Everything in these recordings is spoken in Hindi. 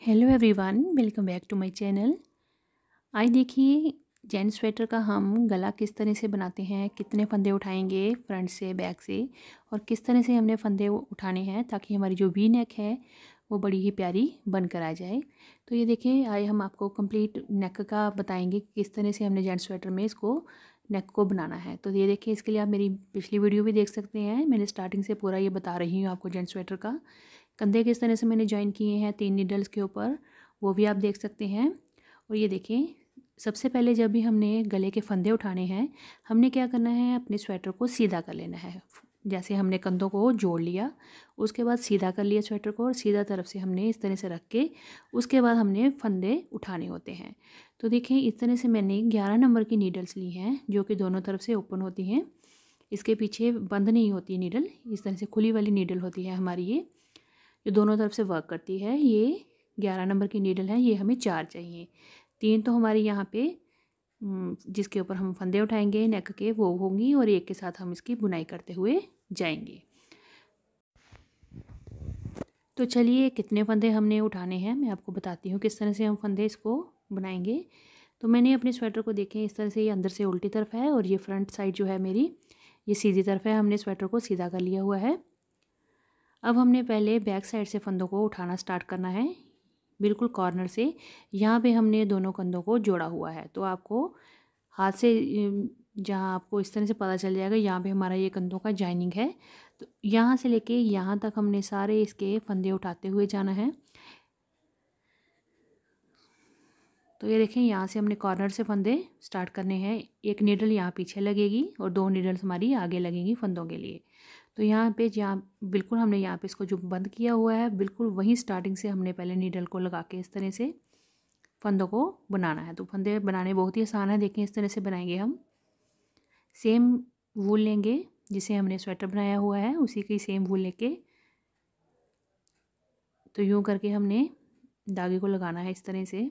Hello everyone, welcome back to my channel. आज देखिए जेंट्स स्वेटर का हम गला किस तरह से बनाते हैं, कितने फंदे उठाएंगे फ्रंट से बैक से और किस तरह से हमने फंदे उठाने हैं ताकि हमारी जो वी नेक है वो बड़ी ही प्यारी बनकर आ जाए। तो ये देखिए आज हम आपको कंप्लीट नेक का बताएंगे कि किस तरह से हमने जेंट्स स्वेटर में इसको नेक को बनाना है। तो ये देखिए इसके लिए आप मेरी पिछली वीडियो भी देख सकते हैं। मैंने स्टार्टिंग से पूरा ये बता रही हूँ आपको जेंट्स स्वेटर का। कंधे किस तरह से मैंने ज्वाइन किए हैं 3 नीडल्स के ऊपर, वो भी आप देख सकते हैं। और ये देखिए सबसे पहले जब भी हमने गले के फंदे उठाने हैं, हमने क्या करना है, अपने स्वेटर को सीधा कर लेना है। जैसे हमने कंधों को जोड़ लिया, उसके बाद सीधा कर लिया स्वेटर को और सीधा तरफ से हमने इस तरह से रख के उसके बाद हमने फंदे उठाने होते हैं। तो देखिए इस तरह से मैंने 11 नंबर की नीडल्स ली हैं जो कि दोनों तरफ से ओपन होती हैं। इसके पीछे बंद नहीं होती है नीडल, इस तरह से खुली वाली नीडल होती है हमारी, ये जो दोनों तरफ से वर्क करती है। ये 11 नंबर की नीडल है, ये हमें 4 चाहिए। 3 तो हमारी यहाँ पे जिसके ऊपर हम फंदे उठाएंगे नेक के वो होंगी और एक के साथ हम इसकी बुनाई करते हुए जाएंगे। तो चलिए कितने फंदे हमने उठाने हैं मैं आपको बताती हूँ किस तरह से हम फंदे इसको बनाएंगे। तो मैंने अपने स्वेटर को देखें इस तरह से, ये अंदर से उल्टी तरफ है और ये फ्रंट साइड जो है मेरी ये सीधी तरफ है। हमने स्वेटर को सीधा कर लिया हुआ है। अब हमने पहले बैक साइड से फंदों को उठाना स्टार्ट करना है, बिल्कुल कॉर्नर से। यहाँ पे हमने दोनों कंधों को जोड़ा हुआ है, तो आपको हाथ से जहाँ आपको इस तरह से पता चल जाएगा यहाँ पे हमारा ये कंधों का जॉइनिंग है। तो यहाँ से लेके यहाँ तक हमने सारे इसके फंदे उठाते हुए जाना है। तो ये देखें यहाँ से हमने कॉर्नर से फंदे स्टार्ट करने हैं। एक नीडल यहाँ पीछे लगेगी और 2 नीडल्स हमारी आगे लगेंगी फंदों के लिए। तो यहाँ पे जहाँ बिल्कुल हमने यहाँ पे इसको जो बंद किया हुआ है बिल्कुल वहीं स्टार्टिंग से हमने पहले नीडल को लगा के इस तरह से फंदों को बनाना है। तो फंदे बनाने बहुत ही आसान है, देखें इस तरह से बनाएंगे हम। सेम वूल लेंगे जिसे हमने स्वेटर बनाया हुआ है, उसी की सेम वूल लेके तो यूँ करके हमने धागे को लगाना है इस तरह से।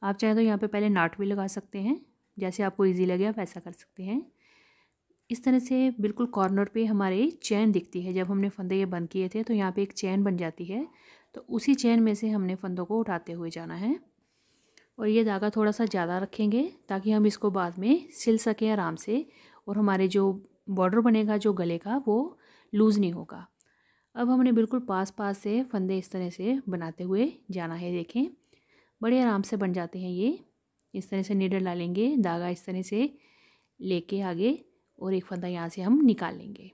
आप चाहें तो यहाँ पे पहले नाट भी लगा सकते हैं, जैसे आपको इजी लगे आप ऐसा कर सकते हैं। इस तरह से बिल्कुल कॉर्नर पे हमारे चैन दिखती है, जब हमने फंदे ये बंद किए थे तो यहाँ पे एक चैन बन जाती है। तो उसी चैन में से हमने फंदों को उठाते हुए जाना है और ये धागा थोड़ा सा ज़्यादा रखेंगे ताकि हम इसको बाद में सिल सकें आराम से और हमारे जो बॉर्डर बनेगा जो गले का वो लूज़ नहीं होगा। अब हमने बिल्कुल पास पास से फंदे इस तरह से बनाते हुए जाना है। देखें बड़े आराम से बन जाते हैं ये। इस तरह से नीडल डालेंगे, धागा इस तरह से लेके आगे और एक फंदा यहाँ से हम निकाल लेंगे।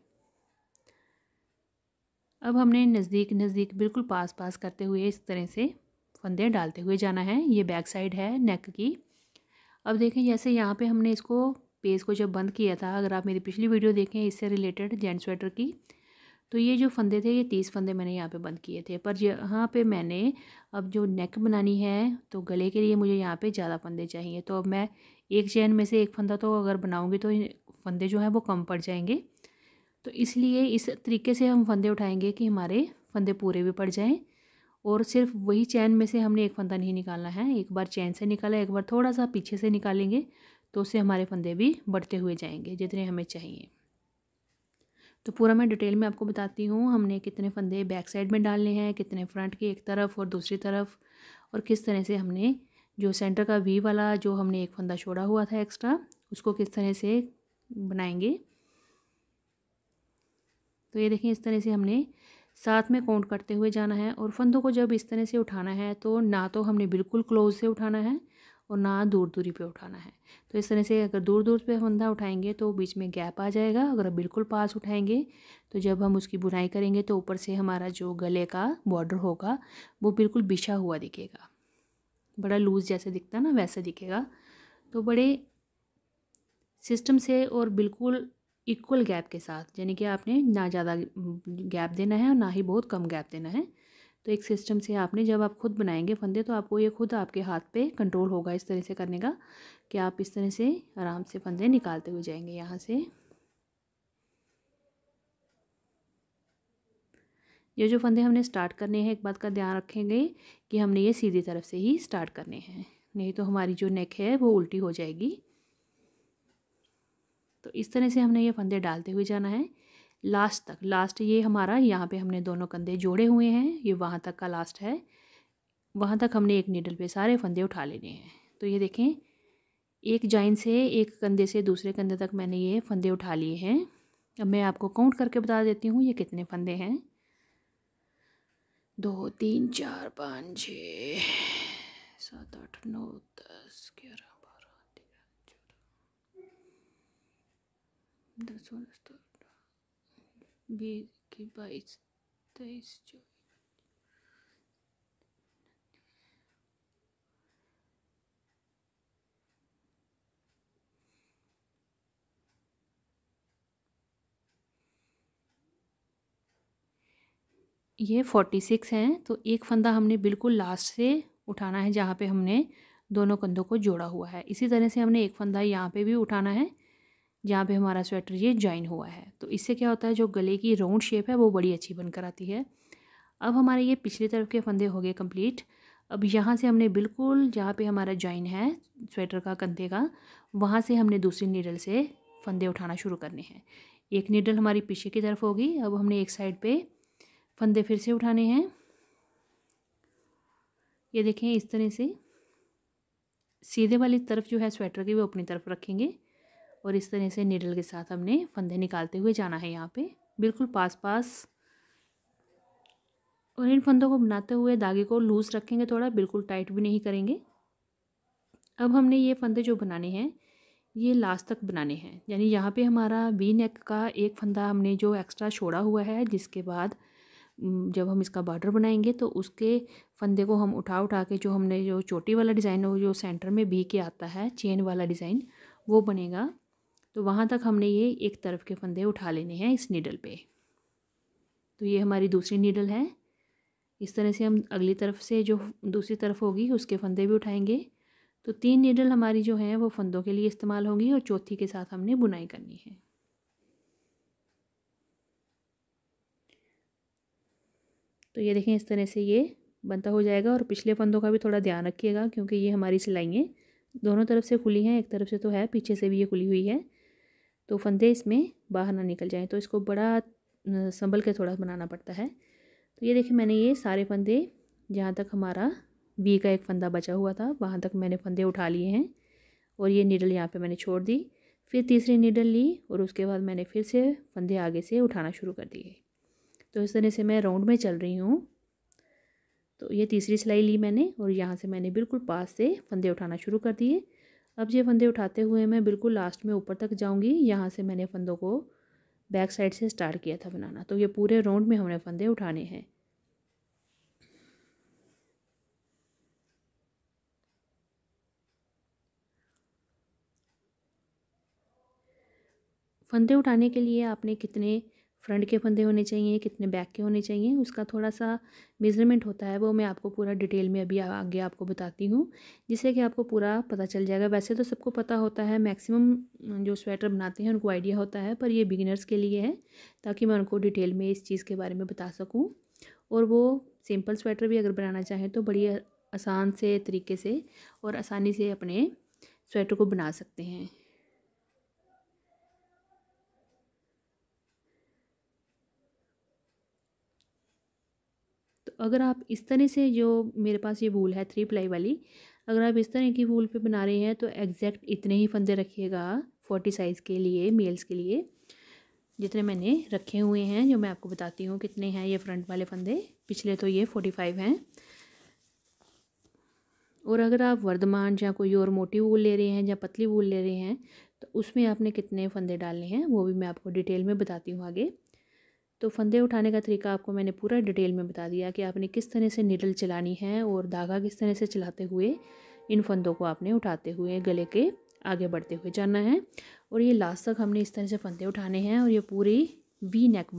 अब हमने नज़दीक नज़दीक बिल्कुल पास पास करते हुए इस तरह से फंदे डालते हुए जाना है। ये बैक साइड है नेक की। अब देखें जैसे यहाँ पे हमने इसको पेज को जब बंद किया था, अगर आप मेरी पिछली वीडियो देखें इससे रिलेटेड जेंट्स स्वेटर की, तो ये जो फंदे थे ये 30 फंदे मैंने यहाँ पे बंद किए थे। पर यहाँ पे मैंने अब जो नेक बनानी है तो गले के लिए मुझे यहाँ पे ज़्यादा फंदे चाहिए। तो अब मैं एक चैन में से एक फंदा तो अगर बनाऊँगी तो फंदे जो हैं वो कम पड़ जाएंगे। तो इसलिए इस तरीके से हम फंदे उठाएंगे कि हमारे फंदे पूरे भी पड़ जाएं और सिर्फ वही चैन में से हमने एक फंदा नहीं निकालना है। एक बार चैन से निकाला, एक बार थोड़ा सा पीछे से निकालेंगे तो उससे हमारे फंदे भी बढ़ते हुए जाएंगे जितने हमें चाहिए। तो पूरा मैं डिटेल में आपको बताती हूँ हमने कितने फंदे बैक साइड में डालने हैं, कितने फ्रंट के एक तरफ और दूसरी तरफ, और किस तरह से हमने जो सेंटर का वी वाला जो हमने एक फंदा छोड़ा हुआ था एक्स्ट्रा उसको किस तरह से बनाएंगे। तो ये देखिए इस तरह से हमने साथ में काउंट करते हुए जाना है और फंदों को जब इस तरह से उठाना है तो ना तो हमने बिल्कुल क्लोज से उठाना है और ना दूर दूरी पे उठाना है। तो इस तरह से अगर दूर दूर पे फंदा उठाएंगे तो बीच में गैप आ जाएगा, अगर बिल्कुल पास उठाएंगे तो जब हम उसकी बुनाई करेंगे तो ऊपर से हमारा जो गले का बॉर्डर होगा वो बिल्कुल बिछा हुआ दिखेगा, बड़ा लूज जैसे दिखता है ना वैसे दिखेगा। तो बड़े सिस्टम से और बिल्कुल इक्वल गैप के साथ, यानी कि आपने ना ज़्यादा गैप देना है और ना ही बहुत कम गैप देना है। तो एक सिस्टम से आपने जब आप खुद बनाएंगे फंदे तो आपको ये खुद आपके हाथ पे कंट्रोल होगा इस तरह से करने का कि आप इस तरह से आराम से फंदे निकालते हुए जाएंगे। यहाँ से ये जो फंदे हमने स्टार्ट करने हैं एक बात का ध्यान रखेंगे कि हमने ये सीधी तरफ से ही स्टार्ट करने हैं, नहीं तो हमारी जो नेक है वो उल्टी हो जाएगी। तो इस तरह से हमने ये फंदे डालते हुए जाना है लास्ट तक। लास्ट ये हमारा यहाँ पे हमने दोनों कंधे जोड़े हुए हैं, ये वहाँ तक का लास्ट है। वहाँ तक हमने एक नीडल पे सारे फंदे उठा लेने हैं। तो ये देखें, एक जॉइन से एक कंधे से दूसरे कंधे तक मैंने ये फंदे उठा लिए हैं। अब मैं आपको काउंट करके बता देती हूँ ये कितने फंदे हैं। 2 3 4 5 6 7 8 9 10 11 12 13 14 15 16 17 20 22 23 24। ये 46 हैं। तो एक फंदा हमने बिल्कुल लास्ट से उठाना है जहाँ पे हमने दोनों कंधों को जोड़ा हुआ है। इसी तरह से हमने एक फंदा यहाँ पे भी उठाना है जहाँ पे हमारा स्वेटर ये जॉइन हुआ है। तो इससे क्या होता है, जो गले की राउंड शेप है वो बड़ी अच्छी बनकर आती है। अब हमारे ये पिछली तरफ के फंदे हो गए कंप्लीट। अब यहाँ से हमने बिल्कुल जहाँ पे हमारा जॉइन है स्वेटर का कंधे का, वहाँ से हमने दूसरी नीडल से फंदे उठाना शुरू करने हैं। एक नीडल हमारी पीछे की तरफ होगी। अब हमने एक साइड पे फंदे फिर से उठाने हैं। ये देखें, इस तरह से सीधे वाली तरफ जो है स्वेटर की वो अपनी तरफ रखेंगे और इस तरह से नीडल के साथ हमने फंदे निकालते हुए जाना है यहाँ पे बिल्कुल पास पास। और इन फंदों को बनाते हुए धागे को लूज़ रखेंगे थोड़ा, बिल्कुल टाइट भी नहीं करेंगे। अब हमने ये फंदे जो बनाने हैं ये लास्ट तक बनाने हैं, यानी यहाँ पे हमारा वी नेक का एक फंदा हमने जो एक्स्ट्रा छोड़ा हुआ है, जिसके बाद जब हम इसका बॉर्डर बनाएंगे तो उसके फंदे को हम उठा उठा के जो हमने जो चोटी वाला डिज़ाइन हो, जो सेंटर में बी के आता है चेन वाला डिज़ाइन, वो बनेगा। तो वहाँ तक हमने ये एक तरफ के फंदे उठा लेने हैं इस नीडल पे। तो ये हमारी दूसरी नीडल है। इस तरह से हम अगली तरफ से जो दूसरी तरफ होगी उसके फंदे भी उठाएंगे। तो 3 नीडल हमारी जो हैं वो फंदों के लिए इस्तेमाल होंगी और चौथी के साथ हमने बुनाई करनी है। तो ये देखें, इस तरह से ये बनता हो जाएगा। और पिछले फंदों का भी थोड़ा ध्यान रखिएगा क्योंकि ये हमारी सिलाइयाँ दोनों तरफ से खुली हैं, एक तरफ से तो है, पीछे से भी ये खुली हुई है, तो फंदे इसमें बाहर ना निकल जाएं। तो इसको बड़ा संभल के थोड़ा बनाना पड़ता है। तो ये देखिए, मैंने ये सारे फंदे जहाँ तक हमारा वी का एक फंदा बचा हुआ था वहाँ तक मैंने फंदे उठा लिए हैं और ये नीडल यहाँ पे मैंने छोड़ दी। फिर तीसरी नीडल ली और उसके बाद मैंने फिर से फंदे आगे से उठाना शुरू कर दिए। तो इस तरह से मैं राउंड में चल रही हूँ। तो ये तीसरी सिलाई ली मैंने और यहाँ से मैंने बिल्कुल पास से फंदे उठाना शुरू कर दिए। अब ये फंदे उठाते हुए मैं बिल्कुल लास्ट में ऊपर तक जाऊँगी। यहाँ से मैंने फंदों को बैक साइड से स्टार्ट किया था बनाना। तो ये पूरे राउंड में हमने फंदे उठाने हैं। फंदे उठाने के लिए आपने कितने फ्रंट के फंदे होने चाहिए, कितने बैक के होने चाहिए, उसका थोड़ा सा मेज़रमेंट होता है, वो मैं आपको पूरा डिटेल में अभी आगे आपको बताती हूँ, जिससे कि आपको पूरा पता चल जाएगा। वैसे तो सबको पता होता है, मैक्सिमम जो स्वेटर बनाते हैं उनको आइडिया होता है, पर ये बिगिनर्स के लिए है ताकि मैं उनको डिटेल में इस चीज़ के बारे में बता सकूँ। और वो सिंपल स्वेटर भी अगर बनाना चाहें तो बड़ी आसान से तरीके से और आसानी से अपने स्वेटर को बना सकते हैं। तो अगर आप इस तरह से, जो मेरे पास ये वूल है 3 प्लाई वाली, अगर आप इस तरह की वूल पे बना रहे हैं तो एग्जैक्ट इतने ही फंदे रखिएगा 40 साइज़ के लिए, मेल्स के लिए, जितने मैंने रखे हुए हैं, जो मैं आपको बताती हूँ कितने हैं ये फ्रंट वाले फंदे। पिछले तो ये 45 हैं। और अगर आप वर्धमान या कोई और मोटी वूल ले रहे हैं या पतली वूल ले रहे हैं तो उसमें आपने कितने फंदे डालने हैं वो भी मैं आपको डिटेल में बताती हूँ आगे। तो फंदे उठाने का तरीका आपको मैंने पूरा डिटेल में बता दिया कि आपने किस तरह से नीडल चलानी है और धागा किस तरह से चलाते हुए इन फंदों को आपने उठाते हुए गले के आगे बढ़ते हुए जाना है। और ये लास्ट तक हमने इस तरह से फंदे उठाने हैं और ये पूरी वी नेक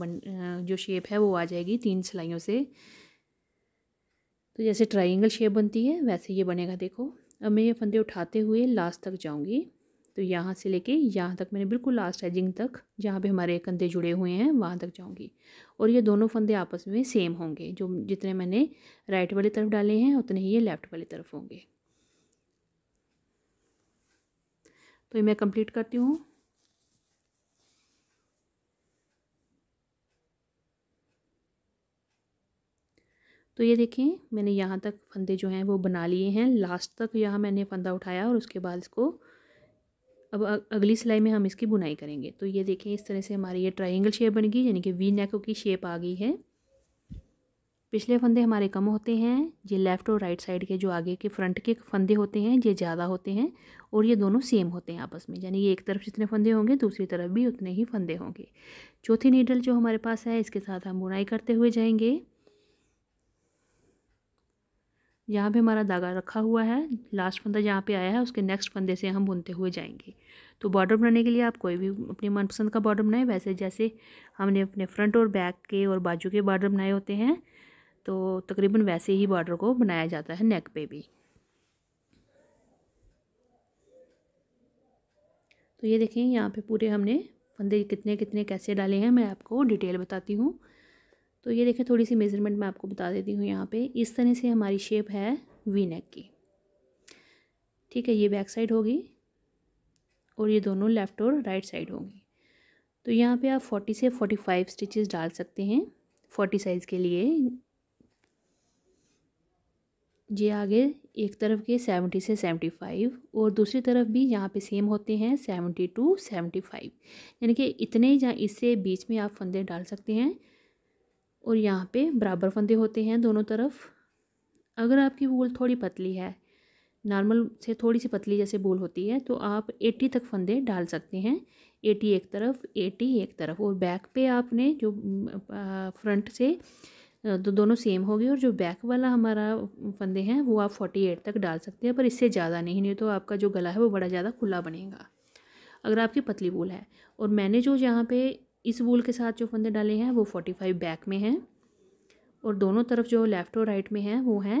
जो शेप है वो आ जाएगी 3 सिलाइयों से। तो जैसे ट्रायंगल शेप बनती है वैसे ये बनेगा। देखो, अब मैं ये फंदे उठाते हुए लास्ट तक जाऊंगी। तो यहाँ से लेके यहाँ तक मैंने बिल्कुल लास्ट एजिंग तक जहाँ पे हमारे कंधे जुड़े हुए हैं वहाँ तक जाऊंगी। और ये दोनों फंदे आपस में सेम होंगे, जो जितने मैंने राइट वाली तरफ डाले हैं उतने ही ये लेफ़्ट वाली तरफ होंगे। तो ये मैं कंप्लीट करती हूँ। तो ये देखें मैंने यहाँ तक फंदे जो हैं वो बना लिए हैं, लास्ट तक यहाँ मैंने फंदा उठाया और उसके बाद इसको अब अगली सिलाई में हम इसकी बुनाई करेंगे। तो ये देखें इस तरह से हमारी ये ट्रायंगल शेप बन गई, यानी कि वी नेक की शेप आ गई है। पिछले फंदे हमारे कम होते हैं, ये लेफ़्ट और राइट साइड के जो आगे के फ्रंट के फंदे होते हैं ये ज़्यादा होते हैं, और ये दोनों सेम होते हैं आपस में, यानी ये एक तरफ जितने फंदे होंगे दूसरी तरफ भी उतने ही फंदे होंगे। चौथी नीडल जो हमारे पास है इसके साथ हम बुनाई करते हुए जाएंगे। यहाँ पे हमारा धागा रखा हुआ है, लास्ट फंदा जहाँ पे आया है उसके नेक्स्ट फंदे से हम बुनते हुए जाएंगे। तो बॉर्डर बनाने के लिए आप कोई भी अपनी मनपसंद का बॉर्डर बनाएं, वैसे जैसे हमने अपने फ्रंट और बैक के और बाजू के बॉर्डर बनाए होते हैं, तो तकरीबन वैसे ही बॉर्डर को बनाया जाता है नेक पे भी। तो ये देखें यहाँ पे पूरे हमने फंदे कितने कितने कैसे डाले हैं मैं आपको डिटेल बताती हूँ। तो ये देखें थोड़ी सी मेज़रमेंट मैं आपको बता देती हूँ। यहाँ पे इस तरह से हमारी शेप है वी नेक की, ठीक है। ये बैक साइड होगी और ये दोनों लेफ़्ट और राइट साइड होंगी। तो यहाँ पे आप 40 से 45 स्टिचेस डाल सकते हैं 40 साइज़ के लिए। ये आगे एक तरफ के 70 से 75 और दूसरी तरफ भी यहाँ पे सेम होते हैं 70 टू 75, यानी कि इतने जहाँ इससे बीच में आप फंदे डाल सकते हैं। और यहाँ पे बराबर फंदे होते हैं दोनों तरफ। अगर आपकी वूल थोड़ी पतली है, नॉर्मल से थोड़ी सी पतली जैसे वूल होती है, तो आप 80 तक फंदे डाल सकते हैं, 80 एक तरफ 80 एक तरफ। और बैक पे आपने जो फ्रंट से तो दोनों सेम होगी, और जो बैक वाला हमारा फंदे हैं वो आप 48 तक डाल सकते हैं, पर इससे ज़्यादा नहीं तो आपका जो गला है वो बड़ा ज़्यादा खुला बनेगा अगर आपकी पतली वूल है। और मैंने जो यहाँ पे इस वूल के साथ जो फंदे डाले हैं वो 45 बैक में हैं, और दोनों तरफ जो लेफ़्ट और राइट में हैं वो हैं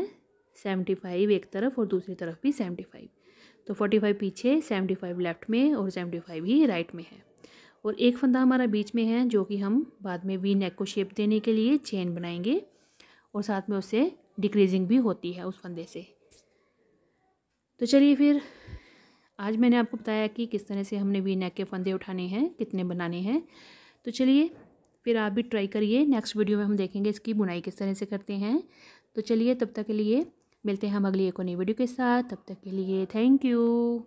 75 एक तरफ और दूसरी तरफ भी 75। तो 45 पीछे, 75 लेफ़्ट में और 75 ही राइट में है। और एक फंदा हमारा बीच में है जो कि हम बाद में वी नेक को शेप देने के लिए चेन बनाएंगे, और साथ में उससे डिक्रीजिंग भी होती है उस फंदे से। तो चलिए फिर आज मैंने आपको बताया कि किस तरह से हमने वी नेक के फंदे उठाने हैं, कितने बनाने हैं। तो चलिए फिर आप भी ट्राई करिए। नेक्स्ट वीडियो में हम देखेंगे इसकी बुनाई किस तरह से करते हैं। तो चलिए तब तक के लिए मिलते हैं हम अगली एक और नई वीडियो के साथ। तब तक के लिए थैंक यू।